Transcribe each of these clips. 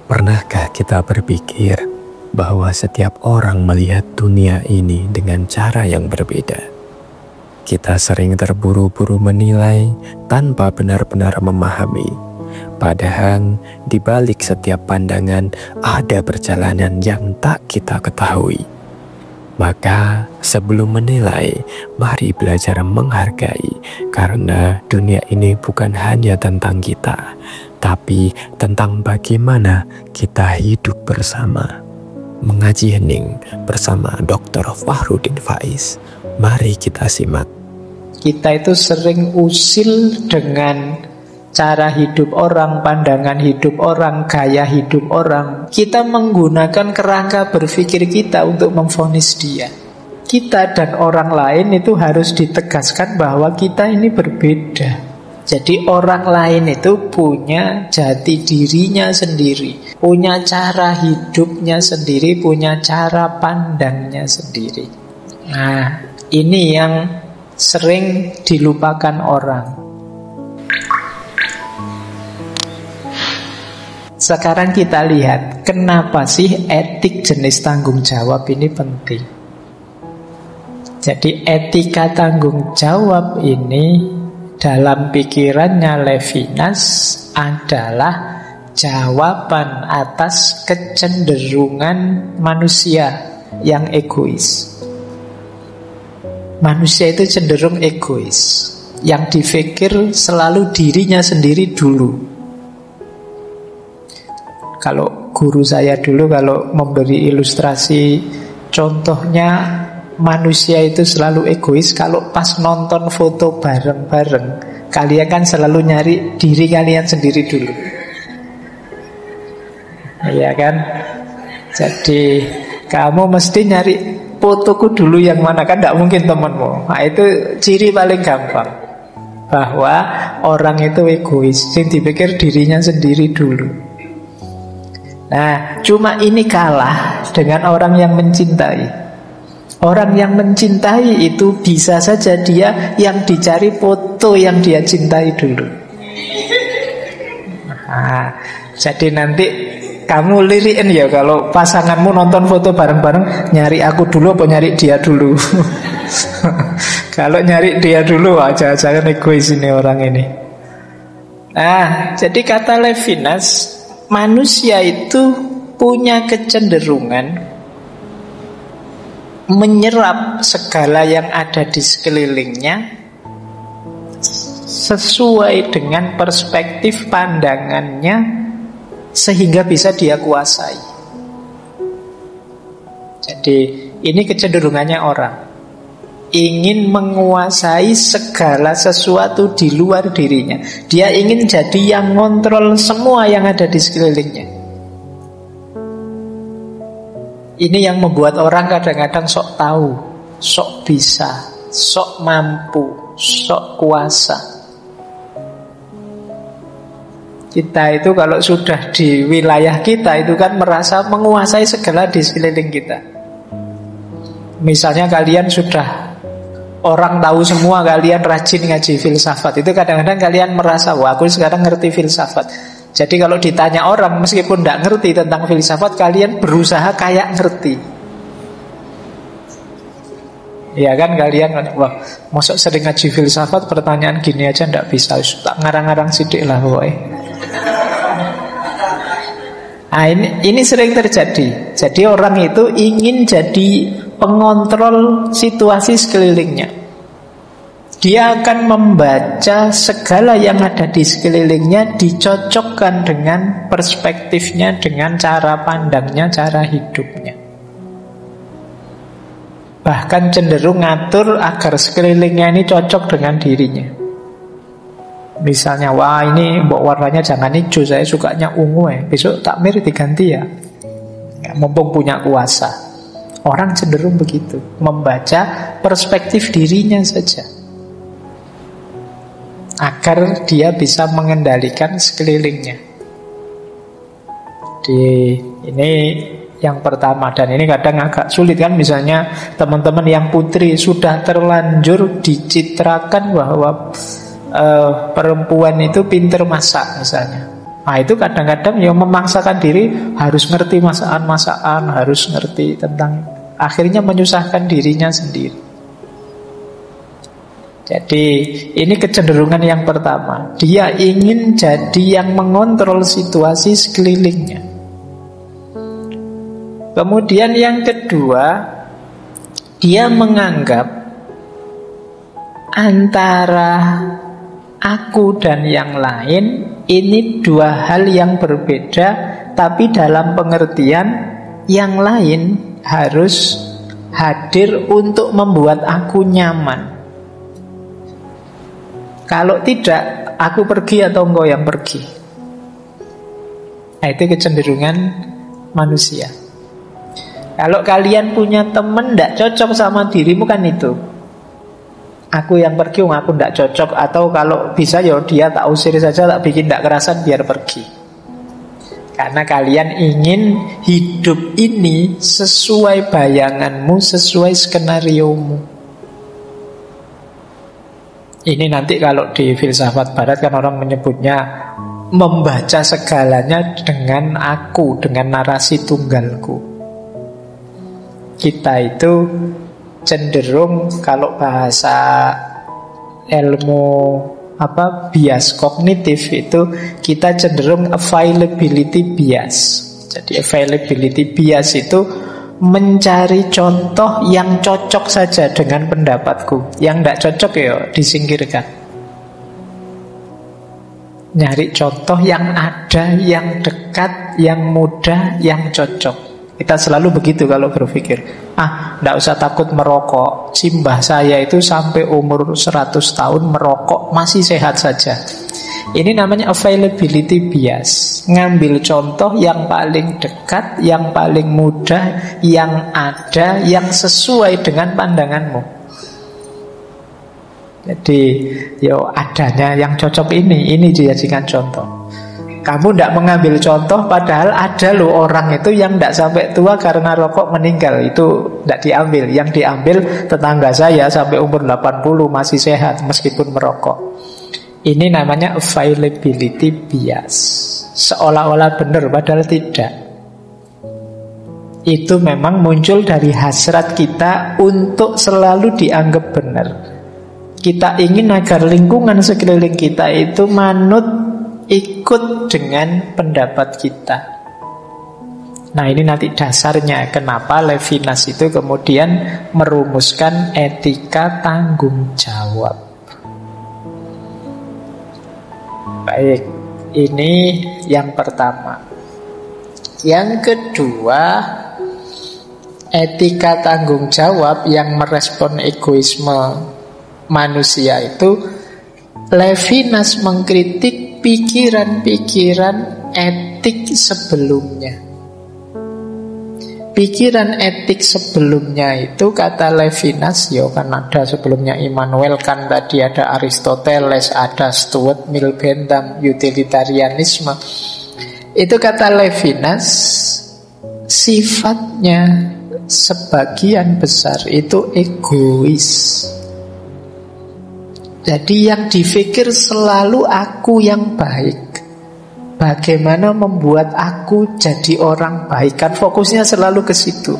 Pernahkah kita berpikir bahwa setiap orang melihat dunia ini dengan cara yang berbeda? Kita sering terburu-buru menilai tanpa benar-benar memahami. Padahal di balik setiap pandangan ada perjalanan yang tak kita ketahui. Maka sebelum menilai, mari belajar menghargai, karena dunia ini bukan hanya tentang kita, tapi tentang bagaimana kita hidup bersama. Mengaji hening bersama Dr. Fahrudin Faiz. Mari kita simak. Kita itu sering usil dengan cara hidup orang, pandangan hidup orang, gaya hidup orang. Kita menggunakan kerangka berpikir kita untuk memvonis dia. Kita dan orang lain itu harus ditegaskan bahwa kita ini berbeda. Jadi orang lain itu punya jati dirinya sendiri, punya cara hidupnya sendiri, punya cara pandangnya sendiri. Nah, ini yang sering dilupakan orang. Sekarang kita lihat, kenapa sih etik jenis tanggung jawab ini penting? Jadi etika tanggung jawab ini dalam pikirannya Levinas adalah jawaban atas kecenderungan manusia yang egois. Manusia itu cenderung egois, yang dipikir selalu dirinya sendiri dulu. Kalau guru saya dulu kalau memberi ilustrasi, contohnya manusia itu selalu egois. Kalau pas nonton foto bareng-bareng, kalian kan selalu nyari diri kalian sendiri dulu, iya kan? Jadi kamu mesti nyari fotoku dulu yang mana, kan tidak mungkin temanmu. Nah, itu ciri paling gampang bahwa orang itu egois, yang dipikir dirinya sendiri dulu. Nah, cuma ini kalah dengan orang yang mencintai. Orang yang mencintai itu bisa saja dia yang dicari foto yang dia cintai dulu. Nah, jadi nanti kamu liriin ya kalau pasanganmu nonton foto bareng-bareng, nyari aku dulu apa nyari dia dulu? Kalau nyari dia dulu, aja jangan egois ini orang ini. Nah, jadi kata Levinas, manusia itu punya kecenderungan menyerap segala yang ada di sekelilingnya sesuai dengan perspektif pandangannya, sehingga bisa dia kuasai. Jadi ini kecenderungannya orang, ingin menguasai segala sesuatu di luar dirinya. Dia ingin jadi yang ngontrol semua yang ada di sekelilingnya. Ini yang membuat orang kadang-kadang sok tahu, sok bisa, sok mampu, sok kuasa. Kita itu kalau sudah di wilayah kita itu kan merasa menguasai segala di sekeliling kita. Misalnya kalian sudah, orang tahu semua kalian rajin ngaji filsafat, itu kadang-kadang kalian merasa, wah aku sekarang ngerti filsafat. Jadi kalau ditanya orang, meskipun tidak ngerti tentang filsafat, kalian berusaha kayak ngerti. Ya kan, kalian, wah masuk sering ngaji filsafat, pertanyaan gini aja tidak bisa, tak ngarang-ngarang sidik lah pokoknya. Nah, ini sering terjadi. Jadi orang itu ingin jadi pengontrol situasi sekelilingnya. Dia akan membaca segala yang ada di sekelilingnya, dicocokkan dengan perspektifnya, dengan cara pandangnya, cara hidupnya. Bahkan cenderung ngatur agar sekelilingnya ini cocok dengan dirinya. Misalnya, wah ini warnanya jangan hijau, saya sukanya ungu besok takmir diganti ya, mumpung punya kuasa. Orang cenderung begitu, membaca perspektif dirinya saja, agar dia bisa mengendalikan sekelilingnya. Ini yang pertama, dan ini kadang agak sulit kan. Misalnya teman-teman yang putri sudah terlanjur dicitrakan bahwa perempuan itu pinter masak misalnya. Nah itu kadang-kadang yang memaksakan diri harus ngerti masakan-masakan, harus ngerti tentang, akhirnya menyusahkan dirinya sendiri. Jadi ini kecenderungan yang pertama. Dia ingin jadi yang mengontrol situasi sekelilingnya. Kemudian yang kedua, dia menganggap antara aku dan yang lain ini dua hal yang berbeda, tapi dalam pengertian yang lain harus hadir untuk membuat aku nyaman. Kalau tidak, aku pergi atau engkau yang pergi. Nah, itu kecenderungan manusia. Kalau kalian punya teman tidak cocok sama dirimu, kan itu, aku yang pergi, aku tidak cocok. Atau kalau bisa ya dia tak usir saja, tak bikin tidak kerasan, biar pergi. Karena kalian ingin hidup ini sesuai bayanganmu, sesuai skenariomu. Ini nanti kalau di filsafat barat kan orang menyebutnya membaca segalanya dengan aku, dengan narasi tunggalku. Kita itu cenderung, kalau bahasa ilmu bias kognitif itu, kita cenderung availability bias. Jadi availability bias itu mencari contoh yang cocok saja dengan pendapatku. Yang tidak cocok ya disingkirkan. Nyari contoh yang ada, yang dekat, yang mudah, yang cocok. Kita selalu begitu kalau berpikir. Tidak usah takut merokok. Simbah saya itu sampai umur 100 tahun merokok masih sehat saja. Ini namanya availability bias. Ngambil contoh yang paling dekat, yang paling mudah, yang ada, yang sesuai dengan pandanganmu. Jadi adanya yang cocok ini dijadikan contoh. Kamu tidak mengambil contoh, padahal ada loh orang itu yang tidak sampai tua karena rokok meninggal. Itu tidak diambil. Yang diambil tetangga saya sampai umur 80 masih sehat meskipun merokok. Ini namanya availability bias. Seolah-olah benar padahal tidak. Itu memang muncul dari hasrat kita untuk selalu dianggap benar. Kita ingin agar lingkungan sekeliling kita itu manut, ikut dengan pendapat kita. Nah, ini nanti dasarnya kenapa Levinas itu kemudian merumuskan etika tanggung jawab. Baik, ini yang pertama. Yang kedua, etika tanggung jawab yang merespon egoisme manusia itu, Levinas mengkritik pikiran-pikiran etik sebelumnya. Pikiran etik sebelumnya itu, kata Levinas, kan ada sebelumnya Immanuel Kant, tadi ada Aristoteles, ada Stuart Mill Bentham, utilitarianisme. Itu kata Levinas, sifatnya sebagian besar itu egois. Jadi yang dipikir selalu aku yang baik. Bagaimana membuat aku jadi orang baik, kan fokusnya selalu ke situ.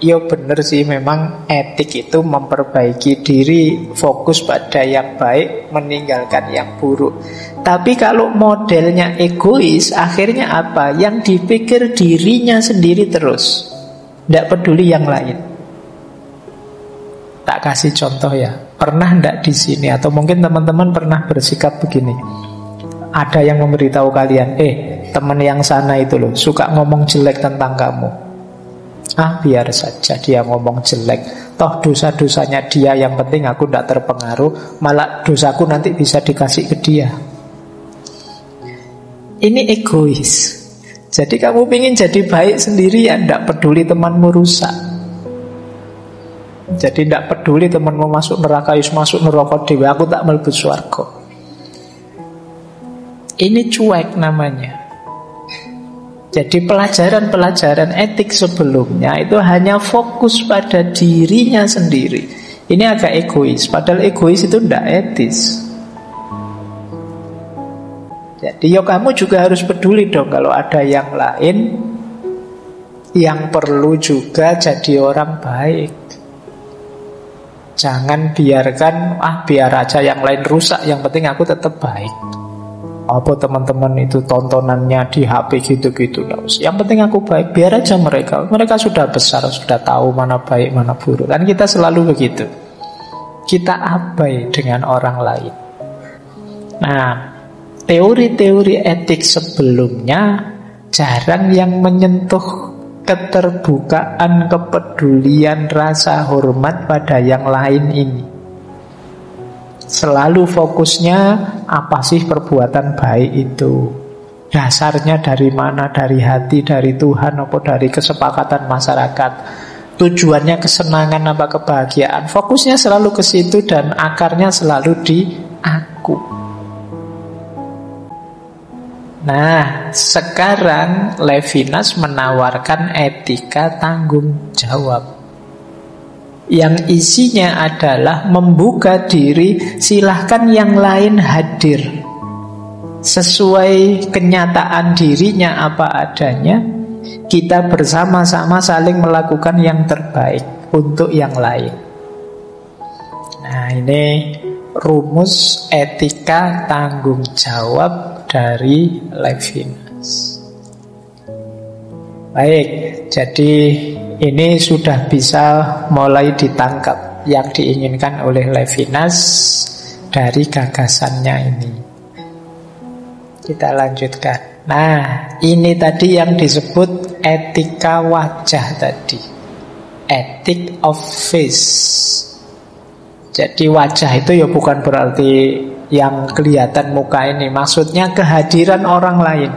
Ya benar sih, memang etik itu memperbaiki diri, fokus pada yang baik, meninggalkan yang buruk. Tapi kalau modelnya egois, akhirnya apa? Yang dipikir dirinya sendiri terus, tidak peduli yang lain. Tak kasih contoh ya. Pernah tidak di sini, atau mungkin teman-teman pernah bersikap begini? Ada yang memberitahu kalian, teman yang sana itu loh suka ngomong jelek tentang kamu. Biar saja dia ngomong jelek, toh dosa-dosanya dia, yang penting aku tidak terpengaruh, malah dosaku nanti bisa dikasih ke dia. Ini egois. Jadi kamu ingin jadi baik sendirian, tidak peduli temanmu rusak. Jadi tidak peduli temanmu masuk neraka, masuk neraka dewa, aku tak mlebu swarga. Ini cuek namanya. Jadi pelajaran-pelajaran etik sebelumnya itu hanya fokus pada dirinya sendiri. Ini agak egois, padahal egois itu tidak etis. Jadi ya kamu juga harus peduli dong kalau ada yang lain yang perlu juga jadi orang baik. Jangan biarkan, biar aja yang lain rusak, yang penting aku tetap baik. Apa teman-teman itu tontonannya di HP gitu-gitu, yang penting aku baik, biar aja mereka sudah besar, sudah tahu mana baik mana buruk. Kan kita selalu begitu, kita abai dengan orang lain. Nah, teori-teori etik sebelumnya jarang yang menyentuh keterbukaan, kepedulian, rasa hormat pada yang lain ini. Selalu fokusnya apa sih perbuatan baik itu? Dasarnya dari mana? Dari hati, dari Tuhan, atau dari kesepakatan masyarakat? Tujuannya kesenangan apa kebahagiaan? Fokusnya selalu ke situ dan akarnya selalu di aku. Nah, sekarang Levinas menawarkan etika tanggung jawab yang isinya adalah membuka diri, silahkan yang lain hadir sesuai kenyataan dirinya apa adanya. Kita bersama-sama saling melakukan yang terbaik untuk yang lain. Nah, ini rumus etika tanggung jawab dari Levinas. Baik, jadi ini sudah bisa mulai ditangkap yang diinginkan oleh Levinas dari gagasannya ini. Kita lanjutkan. Nah, ini tadi yang disebut etika wajah tadi, ethic of face. Jadi wajah itu ya bukan berarti yang kelihatan muka ini, maksudnya kehadiran orang lain.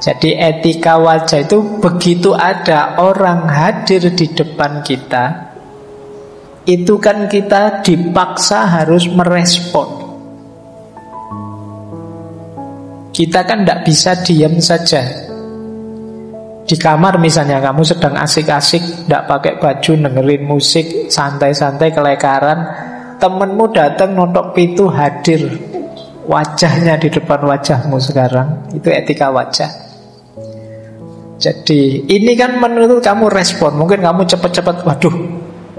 Jadi etika wajah itu begitu ada orang hadir di depan kita, itu kan kita dipaksa harus merespon. Kita kan tidak bisa diam saja. Di kamar misalnya kamu sedang asik-asik, tidak pakai baju, dengerin musik, santai-santai kelekaran, temenmu datang notok pintu, hadir wajahnya di depan wajahmu sekarang, itu etika wajah. Jadi ini kan menurut kamu respon, mungkin kamu cepat-cepat, waduh,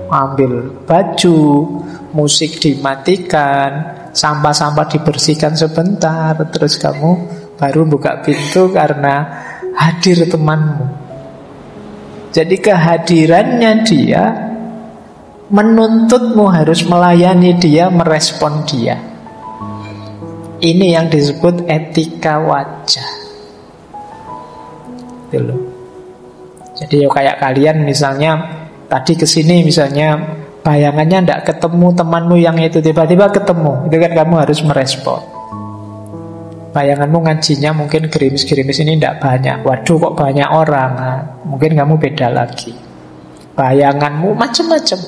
ambil baju, musik dimatikan, sampah-sampah dibersihkan sebentar, terus kamu baru buka pintu karena hadir temanmu. Jadi kehadirannya dia menuntutmu harus melayani dia, merespon dia. Ini yang disebut etika wajah. Gitu loh. Jadi ya kayak kalian misalnya tadi kesini misalnya bayangannya tidak ketemu temanmu yang itu, tiba-tiba ketemu, itu kan kamu harus merespon. Bayanganmu ngajinya mungkin gerimis-gerimis ini tidak banyak, waduh kok banyak orang, nah, mungkin kamu beda lagi. Bayanganmu macam-macam.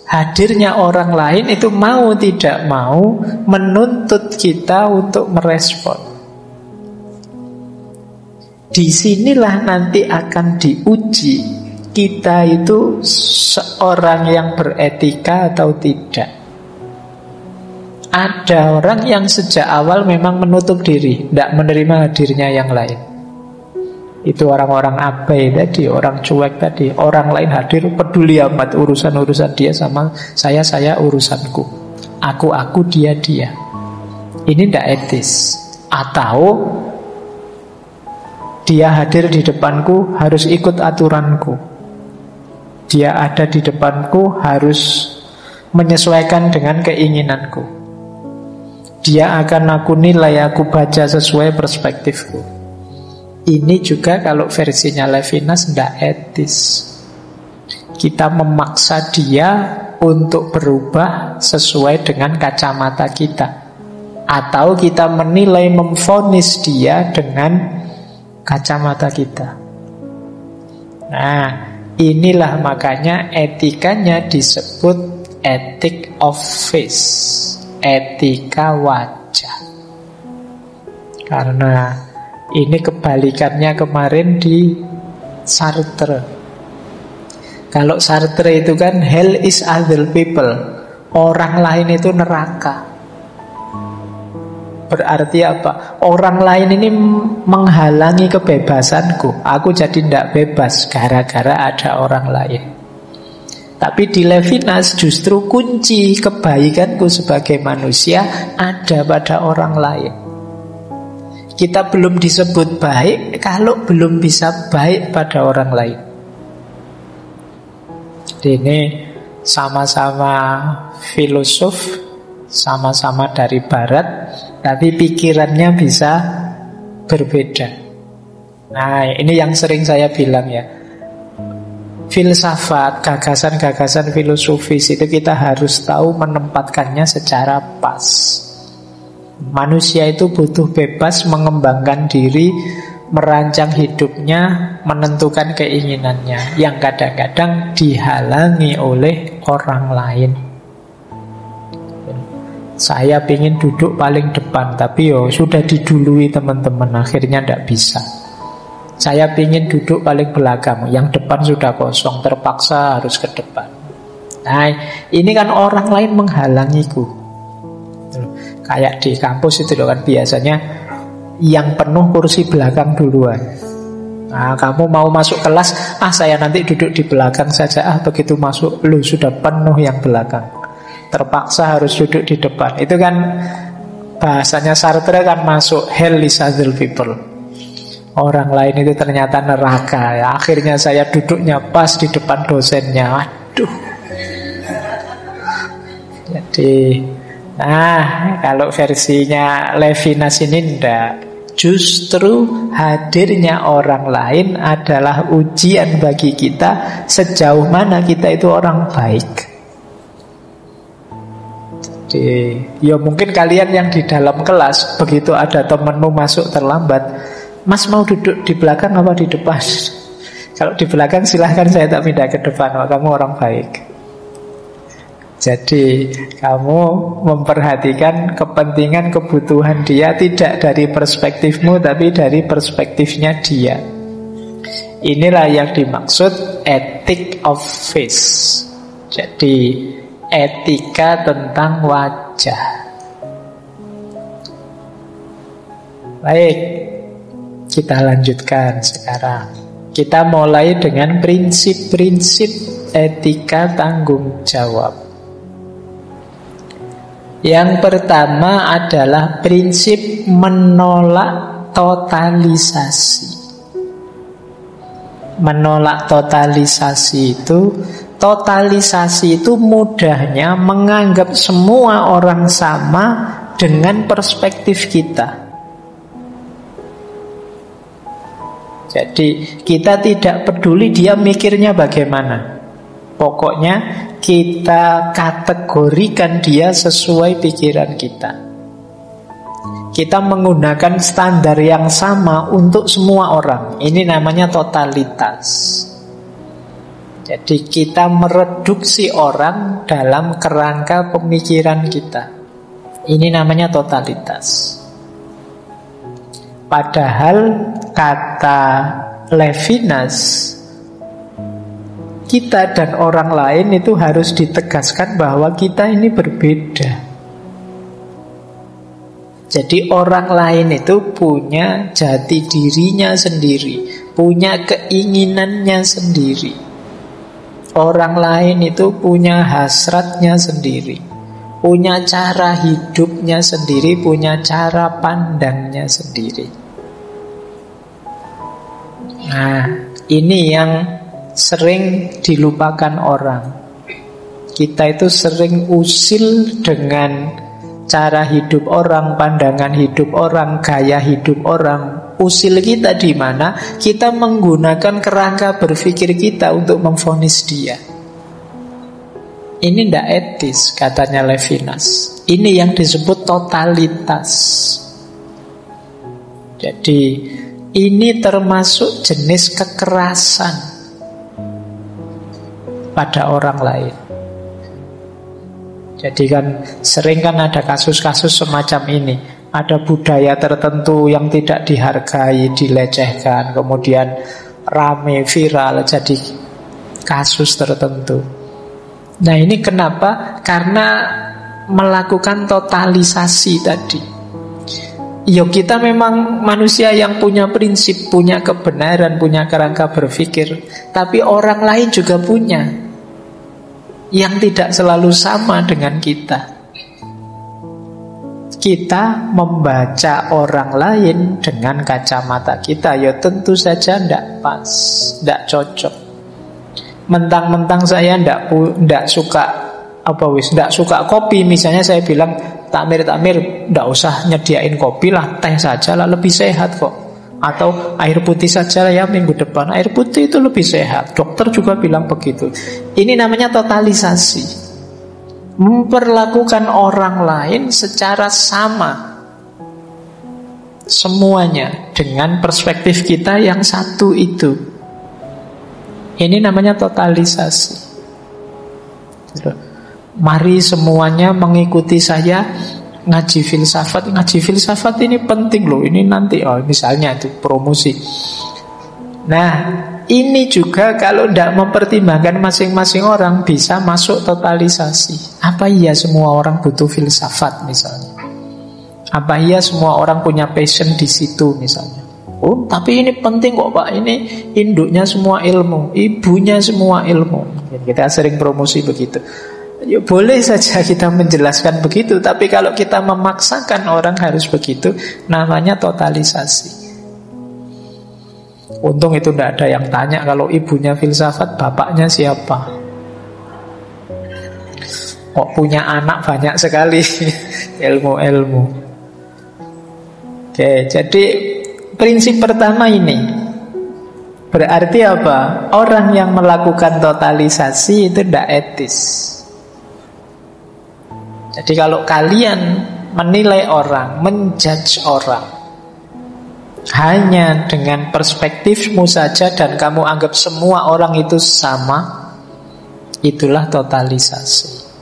Hadirnya orang lain itu mau tidak mau menuntut kita untuk merespon. Disinilah nanti akan diuji kita itu seorang yang beretika atau tidak. Ada orang yang sejak awal memang menutup diri, tidak menerima hadirnya yang lain. Itu orang-orang abai tadi, orang cuek tadi. Orang lain hadir peduli amat urusan-urusan dia sama saya urusanku. Aku dia. Ini tidak etis. Atau dia hadir di depanku harus ikut aturanku. Dia ada di depanku harus menyesuaikan dengan keinginanku. Dia akan aku nilai, aku baca sesuai perspektifku. Ini juga kalau versinya Levinas tidak etis. Kita memaksa dia untuk berubah sesuai dengan kacamata kita, atau kita menilai, memvonis dia dengan kacamata kita. Nah, inilah makanya etikanya disebut ethic of face, etika wajah. Karena ini kebalikannya kemarin di Sartre. Kalau Sartre itu kan hell is other people, orang lain itu neraka. Berarti apa? Orang lain ini menghalangi kebebasanku. Aku jadi tidak bebas gara-gara ada orang lain. Tapi di Levinas justru kunci kebaikanku sebagai manusia ada pada orang lain. Kita belum disebut baik kalau belum bisa baik pada orang lain. Jadi ini sama-sama filosof, sama-sama dari barat, tapi pikirannya bisa berbeda. Nah, ini yang sering saya bilang ya. Filsafat, gagasan-gagasan filosofis itu kita harus tahu menempatkannya secara pas. Manusia itu butuh bebas mengembangkan diri, merancang hidupnya, menentukan keinginannya, yang kadang-kadang dihalangi oleh orang lain. Saya ingin duduk paling depan, tapi sudah didului teman-teman, akhirnya tidak bisa. Saya ingin duduk paling belakang, yang depan sudah kosong, terpaksa harus ke depan. Nah, ini kan orang lain menghalangiku. Kayak di kampus itu kan biasanya yang penuh kursi belakang duluan. Nah, kamu mau masuk kelas, saya nanti duduk di belakang saja. Begitu masuk, lu sudah penuh yang belakang, terpaksa harus duduk di depan. Itu kan bahasanya Sartre kan masuk hell is other people. Orang lain itu ternyata neraka ya. Akhirnya saya duduknya pas di depan dosennya. Aduh. Jadi kalau versinya Levinas ini enggak. Justru hadirnya orang lain adalah ujian bagi kita sejauh mana kita itu orang baik. Jadi, ya mungkin kalian yang di dalam kelas, begitu ada temenmu masuk terlambat, Mas mau duduk di belakang apa di depan? Kalau di belakang silahkan, saya tak pindah ke depan. Kamu orang baik. Jadi kamu memperhatikan kepentingan, kebutuhan dia tidak dari perspektifmu, tapi dari perspektifnya dia. Inilah yang dimaksud ethic of face. Jadi etika tentang wajah. Baik, kita lanjutkan sekarang. Kita mulai dengan prinsip-prinsip etika tanggung jawab. Yang pertama adalah prinsip menolak totalisasi. Menolak totalisasi itu mudahnya menganggap semua orang sama dengan perspektif kita. Jadi kita tidak peduli dia mikirnya bagaimana. Pokoknya kita kategorikan dia sesuai pikiran kita. Kita menggunakan standar yang sama untuk semua orang. Ini namanya totalitas. Jadi kita mereduksi orang dalam kerangka pemikiran kita. Ini namanya totalitas. Padahal kata Levinas, kita dan orang lain itu harus ditegaskan bahwa kita ini berbeda. Jadi orang lain itu punya jati dirinya sendiri, punya keinginannya sendiri. Orang lain itu punya hasratnya sendiri, punya cara hidupnya sendiri, punya cara pandangnya sendiri. Nah, ini yang sering dilupakan orang. Kita itu sering usil dengan cara hidup orang, pandangan hidup orang, gaya hidup orang. Usil kita di mana? Kita menggunakan kerangka berpikir kita untuk memvonis dia. Ini tidak etis, katanya Levinas. Ini yang disebut totalitas. Jadi ini termasuk jenis kekerasan pada orang lain. Jadi kan sering kan ada kasus-kasus semacam ini. Ada budaya tertentu yang tidak dihargai, dilecehkan, kemudian rame, viral, jadi kasus tertentu. Nah ini kenapa? Karena melakukan totalisasi tadi. Ya kita memang manusia yang punya prinsip, punya kebenaran, punya kerangka berpikir. Tapi orang lain juga punya, yang tidak selalu sama dengan kita. Kita membaca orang lain dengan kacamata kita, ya tentu saja tidak pas, tidak cocok. Mentang-mentang saya tidak suka tidak suka kopi, misalnya saya bilang, takmir, tidak usah nyediain kopi lah, teh saja lah, lebih sehat kok. Atau air putih saja lah ya minggu depan, air putih itu lebih sehat. Dokter juga bilang begitu. Ini namanya totalisasi. Memperlakukan orang lain secara sama, semuanya dengan perspektif kita yang satu itu. Ini namanya totalisasi. Mari semuanya mengikuti saya ngaji filsafat. Ngaji filsafat ini penting loh. Ini nanti misalnya itu promosi. Nah, ini juga kalau tidak mempertimbangkan masing-masing orang bisa masuk totalisasi. Apa iya semua orang butuh filsafat misalnya? Apa iya semua orang punya passion di situ misalnya? Oh, tapi ini penting kok Pak. Ini induknya semua ilmu, ibunya semua ilmu. Kita sering promosi begitu. Ya, boleh saja kita menjelaskan begitu, tapi kalau kita memaksakan orang harus begitu, namanya totalisasi. Untung itu tidak ada yang tanya kalau ibunya filsafat, bapaknya siapa. Kok punya anak banyak sekali ilmu-ilmu. Oke, jadi prinsip pertama ini berarti apa? Orang yang melakukan totalisasi itu tidak etis. Jadi kalau kalian menilai orang, menjudge orang hanya dengan perspektifmu saja dan kamu anggap semua orang itu sama, itulah totalisasi.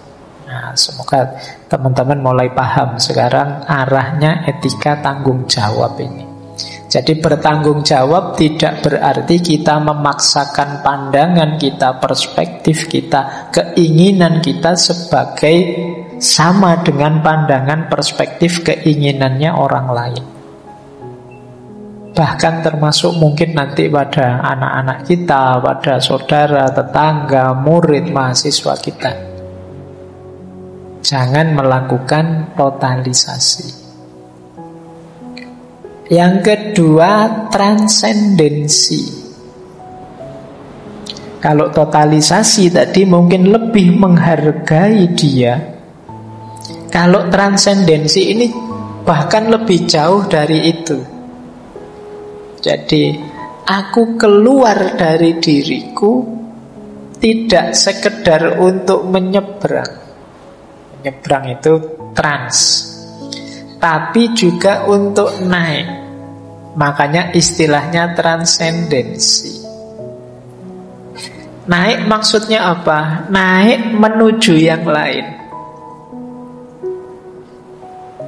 Nah, semoga teman-teman mulai paham sekarang arahnya etika tanggung jawab ini. Jadi bertanggung jawab tidak berarti kita memaksakan pandangan kita, perspektif kita, keinginan kita sebagai sama dengan pandangan, perspektif, keinginannya orang lain. Bahkan termasuk mungkin nanti pada anak-anak kita, pada saudara, tetangga, murid, mahasiswa kita. Jangan melakukan totalisasi. Yang kedua, transendensi. Kalau totalisasi tadi mungkin lebih menghargai dia. Kalau transendensi ini bahkan lebih jauh dari itu. Jadi, aku keluar dari diriku tidak sekedar untuk menyeberang. Menyeberang itu trans, tapi juga untuk naik. Makanya istilahnya transendensi. Naik maksudnya apa? Naik menuju yang lain.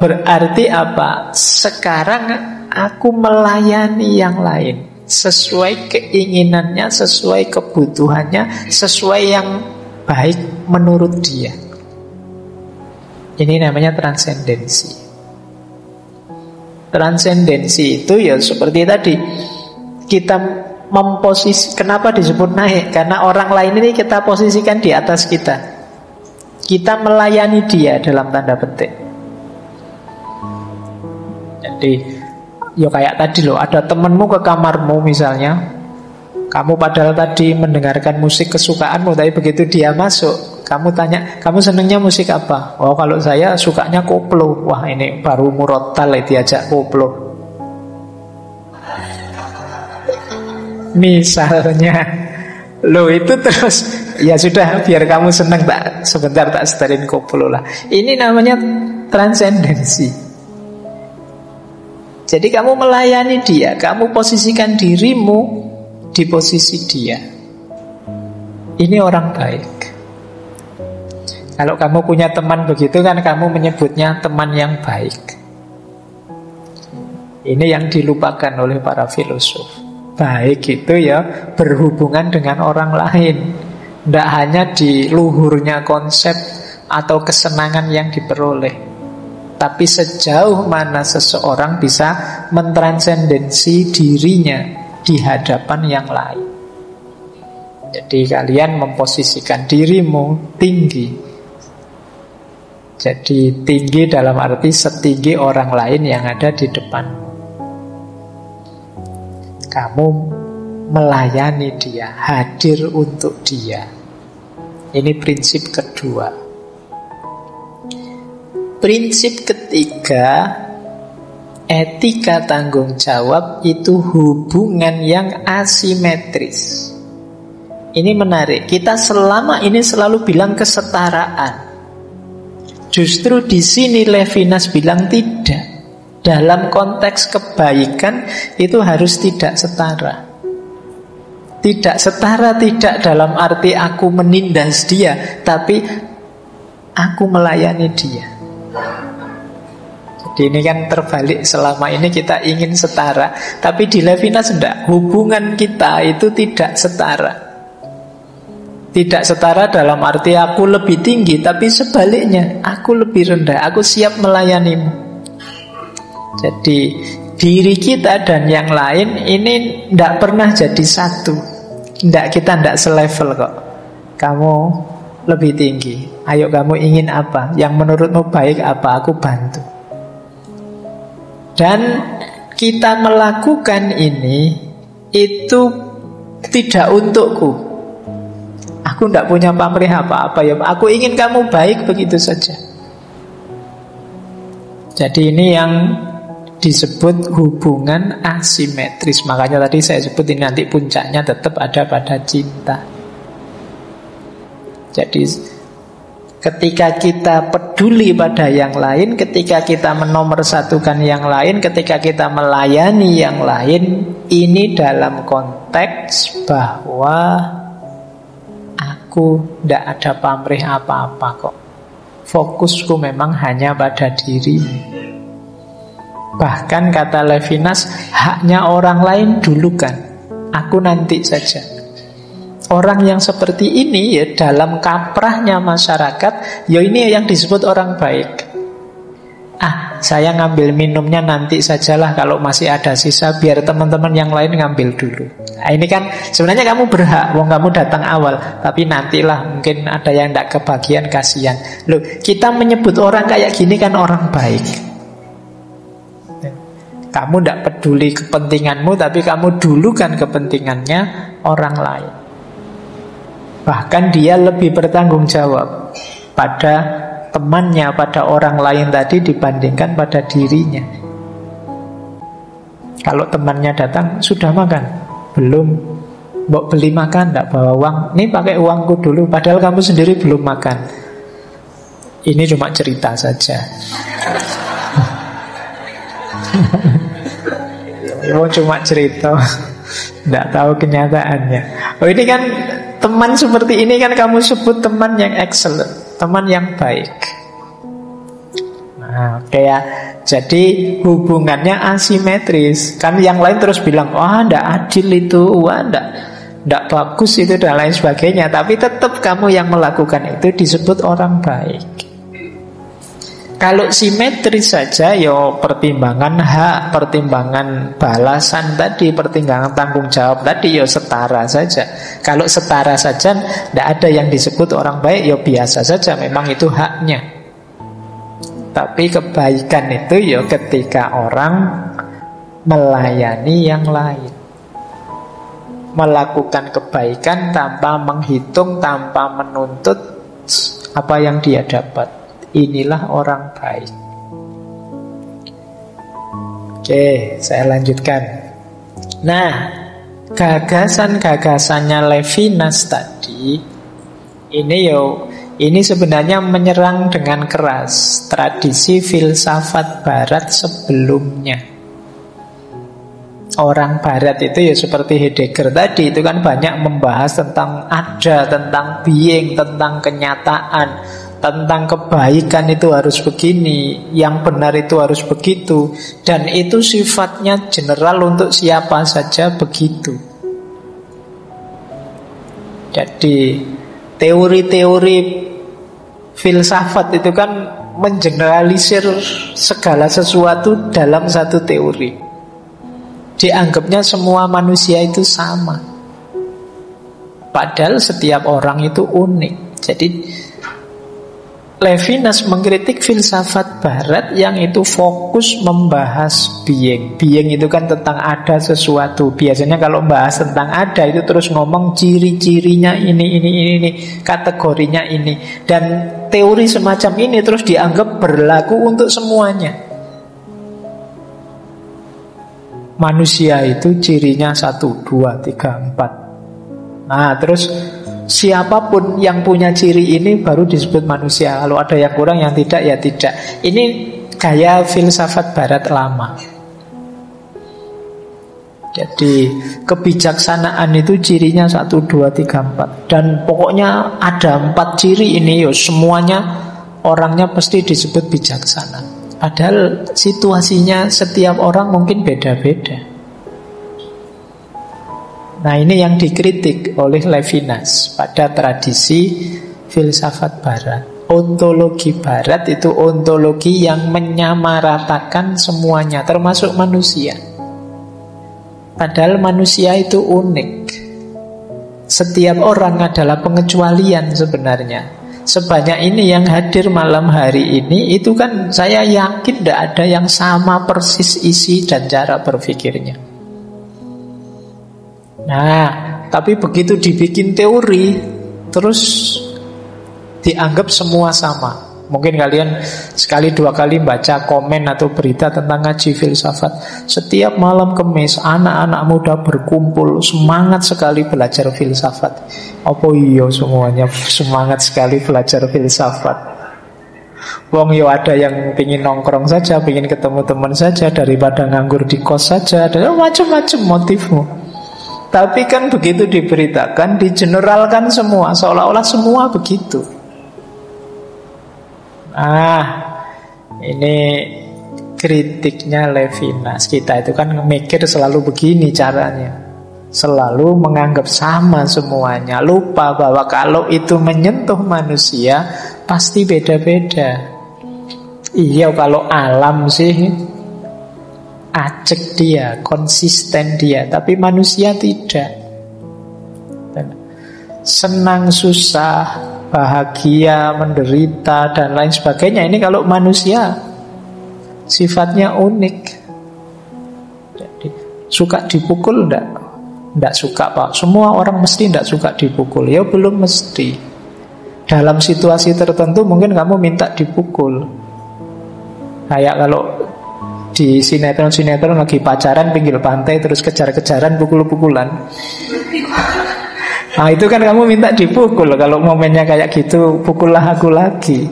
Berarti apa? Sekarang aku melayani yang lain sesuai keinginannya, sesuai kebutuhannya, sesuai yang baik menurut dia. Ini namanya transendensi. Transendensi itu ya seperti tadi, kita memposisi. Kenapa disebut naik? Karena orang lain ini kita posisikan di atas kita. Kita melayani dia dalam tanda petik. Jadi ya kayak tadi loh, ada temenmu ke kamarmu misalnya, kamu padahal tadi mendengarkan musik kesukaanmu, tapi begitu dia masuk, kamu tanya, kamu senengnya musik apa? Oh, kalau saya sukanya koplo. Wah, ini baru murotal diajak koplo. Misalnya, lo itu terus, ya sudah, biar kamu seneng, tak sebentar tak setelin koplo lah. Ini namanya transendensi. Jadi kamu melayani dia, kamu posisikan dirimu di posisi dia. Ini orang baik. Kalau kamu punya teman begitu kan kamu menyebutnya teman yang baik. Ini yang dilupakan oleh para filosof. Baik itu ya berhubungan dengan orang lain, tidak hanya di luhurnya konsep atau kesenangan yang diperoleh, Tapi sejauh mana seseorang bisa mentransendensi dirinya di hadapan yang lain. Jadi kalian memposisikan dirimu tinggi. Jadi tinggi dalam arti setinggi orang lain yang ada di depanmu. Kamu melayani dia, hadir untuk dia. Ini prinsip kedua. Prinsip ketiga, etika tanggung jawab itu hubungan yang asimetris. Ini menarik. Kita selama ini selalu bilang kesetaraan. Justru di sini Levinas bilang tidak. Dalam konteks kebaikan itu harus tidak setara. Tidak setara tidak dalam arti aku menindas dia, tapi aku melayani dia. Jadi ini kan terbalik, selama ini kita ingin setara, tapi di Levinas tidak. Hubungan kita itu tidak setara. Tidak setara dalam arti aku lebih tinggi, tapi sebaliknya aku lebih rendah, aku siap melayanimu. Jadi diri kita dan yang lain ini tidak pernah jadi satu. Kita tidak selevel kok. Kamu lebih tinggi, ayo kamu ingin apa, yang menurutmu baik apa, aku bantu. Dan kita melakukan ini itu tidak untukku. Aku tidak punya pamrih apa-apa ya. Aku ingin kamu baik, begitu saja. Jadi ini yang disebut hubungan asimetris. Makanya tadi saya sebut ini nanti puncaknya tetap ada pada cinta. Jadi ketika kita peduli pada yang lain, ketika kita menomorsatukan yang lain, ketika kita melayani yang lain, ini dalam konteks bahwa aku tidak ada pamrih apa-apa kok. Fokusku memang hanya pada dirimu. Bahkan kata Levinas, haknya orang lain dulukan, aku nanti saja. Orang yang seperti ini ya dalam kaprahnya masyarakat, ya ini yang disebut orang baik. Saya ngambil minumnya nanti sajalah, kalau masih ada sisa biar teman-teman yang lain ngambil dulu. Ini kan sebenarnya kamu berhak, wong kamu datang awal, tapi nantilah mungkin ada yang tidak kebagian, kasihan. Loh, kita menyebut orang kayak gini kan orang baik. Kamu tidak peduli kepentinganmu, tapi kamu dulukan kepentingannya orang lain. Bahkan dia lebih bertanggung jawab pada temannya, pada orang lain tadi dibandingkan pada dirinya. Kalau temannya datang, sudah makan? Belum. Mbok beli makan, tidak bawa uang. Ini pakai uangku dulu, padahal kamu sendiri belum makan. Ini cuma cerita saja. Cuma cerita, tidak tahu kenyataannya. Ini kan teman seperti ini kan kamu sebut teman yang excellent, teman yang baik. Nah, kayak jadi hubungannya asimetris. Kan yang lain terus bilang, wah tidak adil itu, wah tidak bagus itu dan lain sebagainya. Tapi tetap kamu yang melakukan itu disebut orang baik. Kalau simetris saja, yo pertimbangan hak, pertimbangan balasan tadi, pertimbangan tanggung jawab tadi, yo setara saja. Kalau setara saja, tidak ada yang disebut orang baik, yo biasa saja, memang itu haknya. Tapi kebaikan itu yo ketika orang melayani yang lain, melakukan kebaikan tanpa menghitung, tanpa menuntut apa yang dia dapat. Inilah orang baik. Oke, saya lanjutkan. Nah, gagasan-gagasannya Levinas tadi ini sebenarnya menyerang dengan keras tradisi filsafat barat sebelumnya. Orang barat itu ya seperti Heidegger tadi, itu kan banyak membahas tentang ada, tentang being, tentang kenyataan, tentang kebaikan itu harus begini, yang benar itu harus begitu, dan itu sifatnya general untuk siapa saja begitu. Jadi teori-teori filsafat itu kan mengeneralisir segala sesuatu dalam satu teori. Dianggapnya semua manusia itu sama. Padahal setiap orang itu unik. Jadi Levinas mengkritik filsafat barat yang itu fokus membahas being. Being itu kan tentang ada sesuatu. Biasanya kalau membahas tentang ada itu terus ngomong ciri-cirinya ini, kategorinya ini. Dan teori semacam ini terus dianggap berlaku untuk semuanya. Manusia itu cirinya 1, 2, 3, 4. Nah terus siapapun yang punya ciri ini baru disebut manusia. Kalau ada yang kurang, yang tidak, ya tidak. Ini gaya filsafat barat lama. Jadi kebijaksanaan itu cirinya 1, 2, 3, 4. Dan pokoknya ada 4 ciri ini, semuanya orangnya pasti disebut bijaksana. Padahal situasinya setiap orang mungkin beda-beda. Nah ini yang dikritik oleh Levinas pada tradisi filsafat barat. Ontologi barat itu ontologi yang menyamaratakan semuanya, termasuk manusia. Padahal manusia itu unik. Setiap orang adalah pengecualian sebenarnya. Sebanyak ini yang hadir malam hari ini, itu kan saya yakin tidak ada yang sama persis isi dan cara berpikirnya. Nah, tapi begitu dibikin teori, terus dianggap semua sama. Mungkin kalian sekali dua kali baca komen atau berita tentang ngaji filsafat. Setiap malam Kamis, anak-anak muda berkumpul, semangat sekali belajar filsafat. Apa iya semuanya semangat sekali belajar filsafat? Wong yo ada yang pingin nongkrong saja, pingin ketemu teman saja, daripada nganggur di kos saja. Ada macam-macam motifmu. Tapi kan begitu diberitakan, digeneralkan semua, seolah-olah semua begitu. Ini kritiknya Levinas. Kita itu kan mikir selalu begini caranya, selalu menganggap sama semuanya. Lupa bahwa kalau itu menyentuh manusia pasti beda-beda. Iya, kalau alam sih acek dia, konsisten dia, tapi manusia tidak. Senang, susah, bahagia, menderita, dan lain sebagainya, ini kalau manusia sifatnya unik. Jadi, suka dipukul enggak? Enggak suka, Pak. Semua orang mesti enggak suka dipukul. Ya belum mesti. Dalam situasi tertentu mungkin kamu minta dipukul. Kayak kalau di sinetron-sinetron lagi pacaran pinggir pantai terus kejar-kejaran pukul-pukulan. Nah itu kan kamu minta dipukul. Kalau momennya kayak gitu, pukullah aku lagi.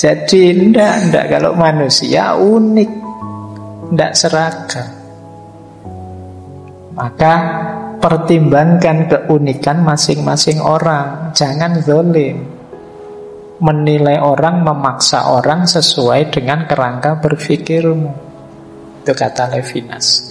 Jadi enggak. Kalau manusia unik, enggak seragam. Maka pertimbangkan keunikan masing-masing orang. Jangan zalim. Menilai orang, memaksa orang sesuai dengan kerangka berpikirmu. Itu kata Levinas.